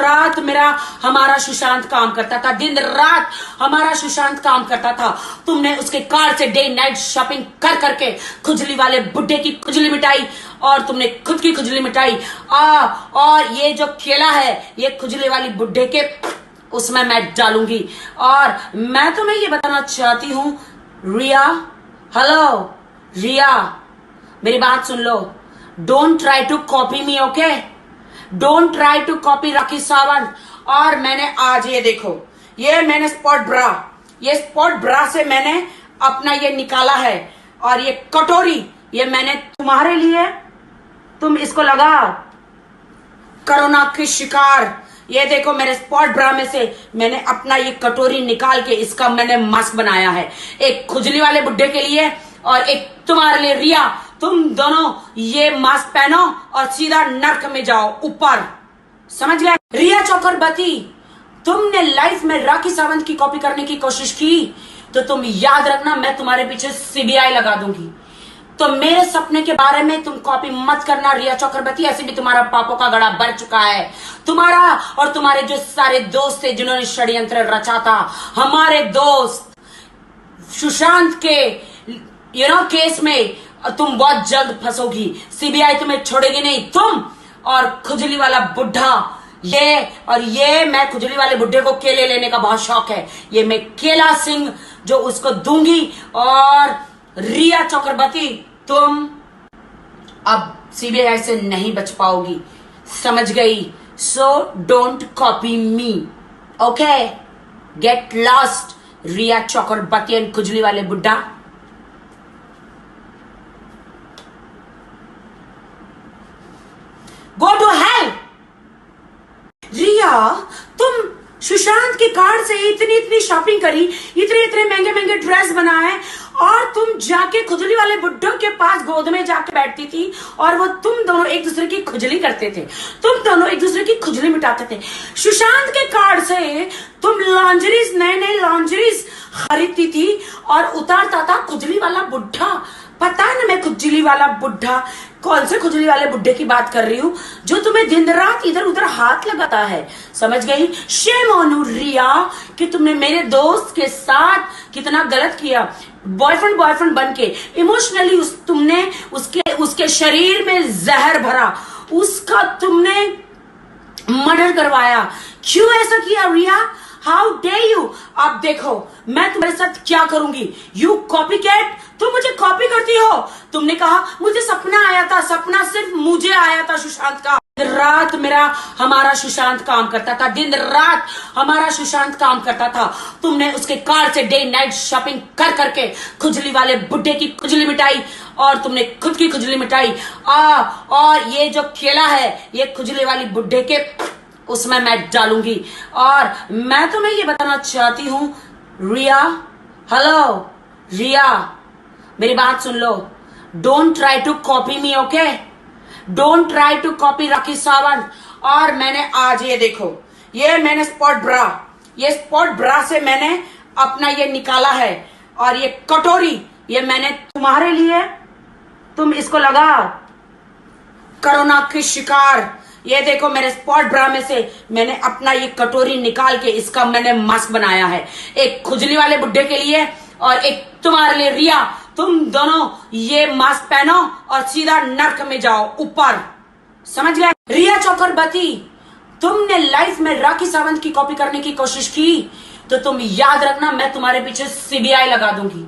रात मेरा हमारा सुशांत काम करता था, दिन रात हमारा सुशांत काम करता था। तुमने उसके कार से डे नाइट शॉपिंग कर करके खुजली वाले बुड्ढे की खुजली मिटाई और तुमने खुद की खुजली मिटाई। और ये जो केला है ये खुजली वाली बुड्ढे के उसमें मैं डालूंगी। और मैं तुम्हें ये बताना चाहती हूँ रिया, हेलो रिया, मेरी बात सुन लो। Don't try to copy me, okay? Don't try to copy Rakhi Sawant. और मैंने आज ये देखो, ये मैंने स्पॉट ब्रा, ये स्पॉट ब्रा से मैंने अपना ये निकाला है। और ये कटोरी ये मैंने तुम्हारे लिए, तुम इसको लगाओ कोरोना के शिकार। ये देखो मेरे स्पॉट ब्रा में से मैंने अपना ये कटोरी निकाल के इसका मैंने मास्क बनाया है, एक खुजली वाले बुड्ढे के लिए और एक तुम्हारे लिए। रिया, तुम दोनों ये मास्क पहनो और सीधा नर्क में जाओ ऊपर, समझ गए? रिया चक्रवर्ती, तुमने लाइफ में राखी सावंत की कॉपी करने की कोशिश की तो तुम याद रखना मैं तुम्हारे पीछे सीबीआई लगा दूंगी। तो मेरे सपने के बारे में तुम कॉपी मत करना रिया चक्रवर्ती, ऐसे भी तुम्हारा पापों का गड़ा भर चुका है। तुम्हारा और तुम्हारे जो सारे दोस्त थे जिन्होंने षड्यंत्र रचा था, हमारे दोस्त सुशांत के केस में तुम बहुत जल्द फंसोगी। सीबीआई तुम्हें छोड़ेगी नहीं, तुम और खुजली वाला बुढ़ा। ये मैं खुजली वाले बुढ़े को केले लेने का बहुत शौक है, ये मैं केला सिंह जो उसको दूंगी। और रिया चक्रवर्ती, तुम अब सीबीआई से नहीं बच पाओगी, समझ गई? So don't copy me, okay? Get lost Rhea Chakraborty and खुजली वाले बुड्ढा। Go to hell. रिया, तुम सुशांत के कार्ड से इतनी शॉपिंग करी, इतने महंगे ड्रेस बनाए और तुम जाके खुजली वाले बुड्ढों के पास गोद में जाके बैठती थी और वो तुम दोनों एक दूसरे की खुजली करते थे, तुम दोनों एक दूसरे की खुजली मिटाते थे। सुशांत के कार्ड से तुम लॉन्जरीज, नए लॉन्जरीज खरीदती थी और उतारता था खुजली वाला बुड्ढा। पता है ना मैं खुजली वाला बुड्ढा, कौन से खुजली वाले बुड्ढे की बात कर रही हूँ जो तुम्हें दिन रात इधर उधर हाथ लगाता है, समझ गई? शेम ऑन यू रिया कि तुमने मेरे दोस्त के साथ कितना गलत किया। बॉयफ्रेंड बन के इमोशनली तुमने उसके शरीर में जहर भरा, उसका तुमने मर्डर करवाया। क्यों ऐसा किया रिया? How day you? अब देखो मैं तुम्हारे साथ क्या करूंगी। यू कॉपी कैट, तुम मुझे कॉपी करती हो। तुमने कहा मुझे सपना आया था, सपना सिर्फ मुझे आया था सुशांत का। रात मेरा हमारा सुशांत काम करता था, दिन रात हमारा सुशांत काम करता था। तुमने उसके कार से डे नाइट शॉपिंग कर करके खुजली वाले बुड्ढे की खुजली मिटाई और तुमने खुद की खुजली मिटाई। और ये जो केला है ये खुजली वाली बुड्ढे के उसमें मैं डालूंगी। और मैं तुम्हें ये बताना चाहती हूँ रिया, हेलो रिया, मेरी बात सुन लो। Don't try to copy me, okay? Don't try to copy Rakhi Sawant. और मैंने आज ये देखो, ये मैंने स्पॉट ब्रा, ये स्पॉट ब्रा से मैंने अपना ये निकाला है। और ये कटोरी ये मैंने तुम्हारे लिए, तुम इसको लगाओ कोरोना के शिकार। ये देखो मेरे स्पॉट ब्रा में से मैंने अपना ये कटोरी निकाल के इसका मैंने मास्क बनाया है, एक खुजली वाले बुड्ढे के लिए और एक तुम्हारे लिए। रिया, तुम दोनों ये मास्क पहनो और सीधा नर्क में जाओ ऊपर, समझ गए? रिया चक्रवर्ती, तुमने लाइफ में राखी सावंत की कॉपी करने की कोशिश की तो तुम याद रखना मैं तुम्हारे पीछे सीबीआई लगा दूंगी।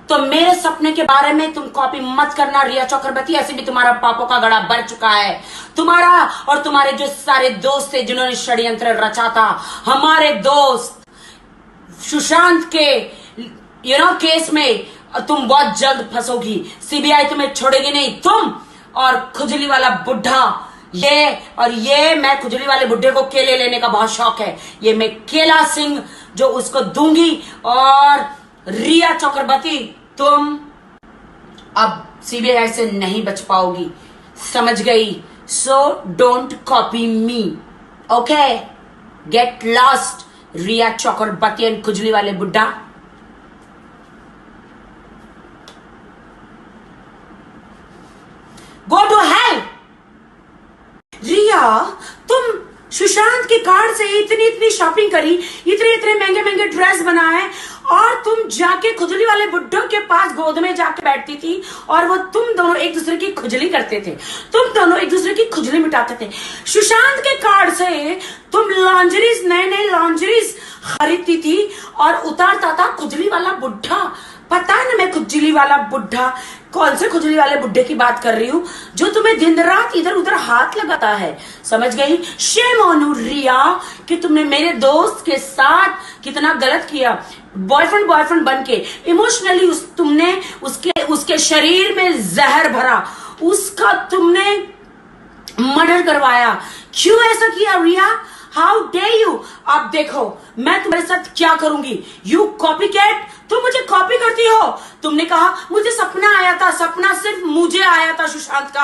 तो मेरे सपने के बारे में तुम कॉपी मत करना रिया चक्रवर्ती, ऐसे भी तुम्हारा पापों का गड़ा भर चुका है। तुम्हारा और तुम्हारे जो सारे दोस्त थे जिन्होंने षड्यंत्र रचा था, हमारे दोस्त सुशांत के केस में तुम बहुत जल्द फंसोगी। सीबीआई तुम्हें छोड़ेगी नहीं, तुम और खुजली वाला बुढ़ा। ये मैं खुजली वाले बुड्ढे को केले लेने का बहुत शौक है, ये मैं केला सिंह जो उसको दूंगी। और रिया चक्रवर्ती, तुम अब सीबीआई से नहीं बच पाओगी, समझ गई? So don't copy me, okay? Get lost Rhea Chakraborty and खुजली वाले बुड्ढा। Go to hell. रिया, तुम सुशांत के कार्ड से इतनी इतनी शॉपिंग करी, इतने इतने महंगे महंगे ड्रेस बनाए, और तुम जाके खुजली वाले बुड्ढों के पास गोद में जाके बैठती थी, और वो तुम दोनों एक दूसरे की खुजली करते थे, तुम दोनों एक दूसरे की खुजली मिटाते थे। सुशांत के कार्ड से तुम लॉन्जरीज, नए नए लॉन्जरीज खरीदती थी और उतारता था खुजली वाला बुढ़ा। पता है ना मैं खुजली वाला बुढ़ा, कौन से खुजली वाले बुड्ढे की बात कर रही हूँ, जो तुम्हें दिन रात इधर उधर हाथ लगाता है। समझ गई? शेम ऑन यू रिया कि तुमने मेरे दोस्त के साथ कितना गलत किया। बॉयफ्रेंड बन के इमोशनली तुमने उसके शरीर में जहर भरा, उसका तुमने मर्डर करवाया। क्यों ऐसा किया रिया? How day you? अब देखो मैं तुम्हारे साथ क्या करूंगी। यू कॉपी कैट, तुम मुझे कॉपी करती हो। तुमने कहा मुझे सपना आया था, सपना सिर्फ मुझे आया था सुशांत का।